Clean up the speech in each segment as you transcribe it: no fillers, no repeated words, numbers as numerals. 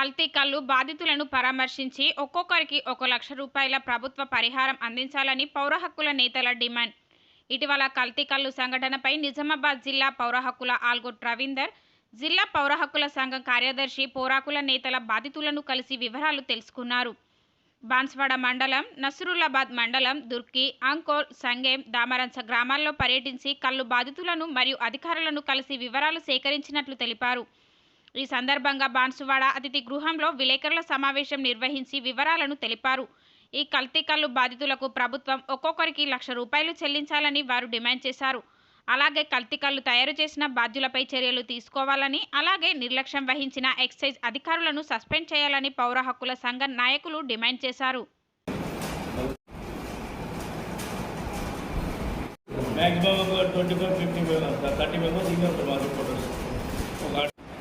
కల్తీ కల్లు బాధితులను పరామర్శించి ఒక్కొక్కరికి 1,00,000 రూపాయల ప్రభుత్వ పరిహారం అందించాలని పౌర హక్కుల నేతల డిమాండ్. ఇటీవల కల్తీ కల్లు సంఘటనపై నిజామాబాద్ జిల్లా పౌర హక్కుల ఆల్గోట్ రవీందర్, జిల్లా పౌర హక్కుల సంఘం కార్యదర్శి పోరాకుల నేతల బాధితులను కలిసి వివరాలు తెలుసుకున్నారు. బాన్స్వాడ మండలం, నస్రుల్లాబాద్ మండలం, దుర్కి, అంకోల్, సంగేం, దామరంచ గ్రామాల్లో పర్యటించి కల్లు బాధితులను మరియు అధికారులను కలిసి వివరాలు సేకరించినట్లు తెలిపారు. ఈ సందర్భంగా బాన్సువాడ అతిథి గృహంలో విలేకరుల సమావేశం నిర్వహించి వివరాలను తెలిపారు. ఈ కల్తీ కల్లు బాధితులకు ప్రభుత్వం ఒక్కొక్కరికి 1,00,000 రూపాయలు చెల్లించాలని వారు డిమాండ్ చేశారు. అలాగే కల్తీ కల్లు తయారు చేసిన బాధ్యులపై చర్యలు తీసుకోవాలని, అలాగే నిర్లక్ష్యం వహించిన ఎక్సైజ్ అధికారులను సస్పెండ్ చేయాలని పౌర హక్కుల సంఘం నాయకులు డిమాండ్ చేశారు.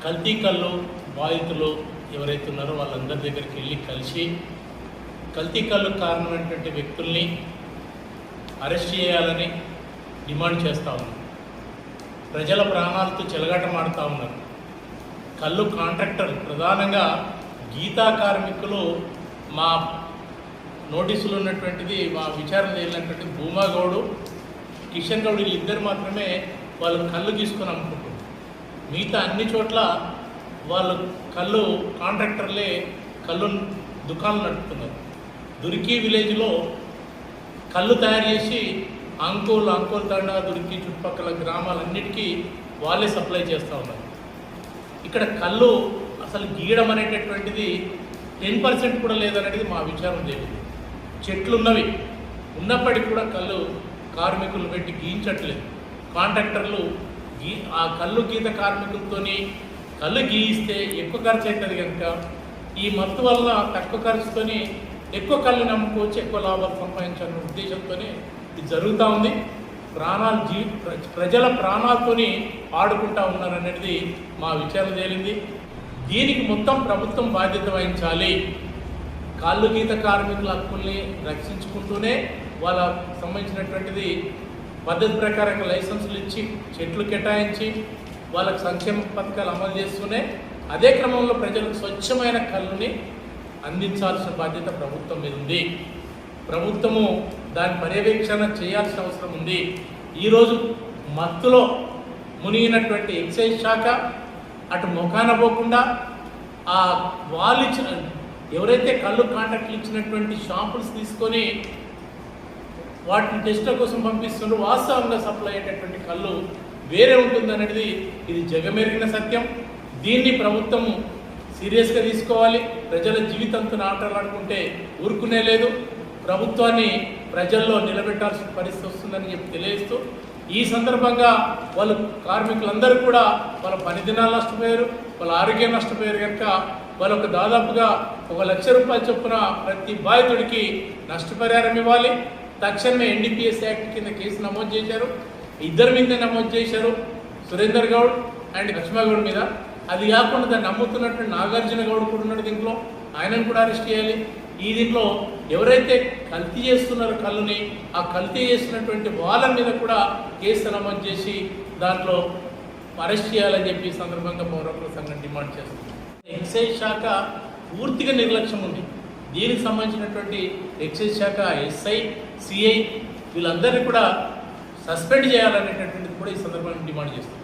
కల్తీ కల్లు బాధితులు ఎవరైతే ఉన్నారో వాళ్ళందరి దగ్గరికి వెళ్ళి కలిసి కల్తీ కల్లు కారణమైనటువంటి వ్యక్తుల్ని అరెస్ట్ చేయాలని డిమాండ్ చేస్తూ ఉన్నారు. ప్రజల ప్రాణాలతో చెలగాటమాడుతూ ఉన్నారు. కల్లు కాంట్రాక్టర్ ప్రధానంగా గీతా కార్మికులు మా నోటీసులు ఉన్నటువంటిది మా విచారణ చేయాలన్నటువంటి భూమాగౌడు, కిషన్ గౌడ్ ఇద్దరు మాత్రమే వాళ్ళు కళ్ళు తీసుకొని అమ్ముకుంటారు. మిగతా అన్ని చోట్ల వాళ్ళు కళ్ళు కాంట్రాక్టర్లే కళ్ళు దుకాణాలు నడుపుతున్నారు. దుర్కి విలేజ్లో కళ్ళు తయారు చేసి అంకోల్ తండా, దుర్కి చుట్టుపక్కల గ్రామాలన్నిటికీ వాళ్ళే సప్లై చేస్తూ ఉన్నారు. ఇక్కడ కళ్ళు అసలు గీయడం అనేటటువంటిది 10% కూడా లేదనేది మా విచారం జరిగింది. చెట్లు ఉన్నవి ఉన్నప్పటికీ కూడా కళ్ళు కార్మికులు పెట్టి గీయించట్లేదు. కాంట్రాక్టర్లు ఆ కళ్ళు గీత కార్మికులతో కళ్ళు గీయిస్తే ఎక్కువ ఖర్చు అవుతుంది కనుక ఈ మత్తు వల్ల తక్కువ ఖర్చుతోని ఎక్కువ కళ్ళు నమ్ముకోవచ్చు, ఎక్కువ లాభాలు సంపాదించాలనే ఉద్దేశంతో ఇది జరుగుతూ ఉంది. ప్రజల ప్రాణాలతోని ఆడుకుంటూ ఉన్నారనేది మా విచారణ తేలింది. దీనికి మొత్తం ప్రభుత్వం బాధ్యత వహించాలి. కాళ్ళు గీత కార్మికుల హక్కుల్ని రక్షించుకుంటూనే వాళ్ళకు సంబంధించినటువంటిది పద్ధతి ప్రకారం లైసెన్సులు ఇచ్చి చెట్లు కేటాయించి వాళ్ళకు సంక్షేమ పథకాలు అమలు చేస్తూనే అదే క్రమంలో ప్రజలకు స్వచ్ఛమైన కళ్ళుని అందించాల్సిన బాధ్యత ప్రభుత్వం మీద ఉంది. ప్రభుత్వము దాని పర్యవేక్షణ చేయాల్సిన అవసరం ఉంది. ఈరోజు మత్తులో మునిగినటువంటి ఎక్సైజ్ శాఖ అటు ముఖాన పోకుండా ఆ వాళ్ళు ఇచ్చిన ఎవరైతే కళ్ళు కాంట్రాక్ట్లు ఇచ్చినటువంటి షాంపుల్స్ తీసుకొని వాటిని టెస్ట్ల కోసం పంపిస్తున్నారు. వాస్తవంగా సప్లై అయ్యేటటువంటి కళ్ళు వేరే ఉంటుందనేది ఇది జగమెరిగిన సత్యం. దీన్ని ప్రభుత్వం సీరియస్గా తీసుకోవాలి. ప్రజల జీవితంతో ఆటలాడుకుంటే ఊరుకునే లేదు. ప్రభుత్వాన్ని ప్రజల్లో నిలబెట్టాల్సిన పరిస్థితి వస్తుందని చెప్పి తెలియజేస్తూ ఈ సందర్భంగా వాళ్ళు కార్మికులందరూ కూడా వాళ్ళ పని దినాలు నష్టపోయారు, వాళ్ళ ఆరోగ్యం నష్టపోయారు కనుక వాళ్ళకు దాదాపుగా 1,00,000 రూపాయలు చొప్పున ప్రతి బాధితుడికి నష్టపరిహారం ఇవ్వాలి. తక్షణమే NDPS యాక్ట్ కింద కేసు నమోదు చేశారు. ఇద్దరి మీద నమోదు చేశారు, సురేందర్ గౌడ్ అండ్ లక్ష్మగౌడ్ మీద. అది కాకుండా దాన్ని నమ్ముతున్నట్టు నాగార్జున గౌడ్ కూడా ఉన్నాడు దీంట్లో, ఆయనను కూడా అరెస్ట్ చేయాలి. ఈ దీంట్లో ఎవరైతే కల్తీ చేస్తున్నారో కళ్ళుని ఆ కల్తీ చేస్తున్నటువంటి వాళ్ళ మీద కూడా కేసు నమోదు చేసి దాంట్లో అరెస్ట్ చేయాలని చెప్పి ఈ సందర్భంగా పౌర హక్కుల సంఘం డిమాండ్ చేస్తుంది. ఎక్సైజ్ శాఖ పూర్తిగా నిర్లక్ష్యం ఉంది. దీనికి సంబంధించినటువంటి ఎక్సైజ్ శాఖ SI, CI వీళ్ళందరినీ కూడా సస్పెండ్ చేయాలనేటటువంటిది కూడా ఈ సందర్భంగా డిమాండ్ చేస్తుంది.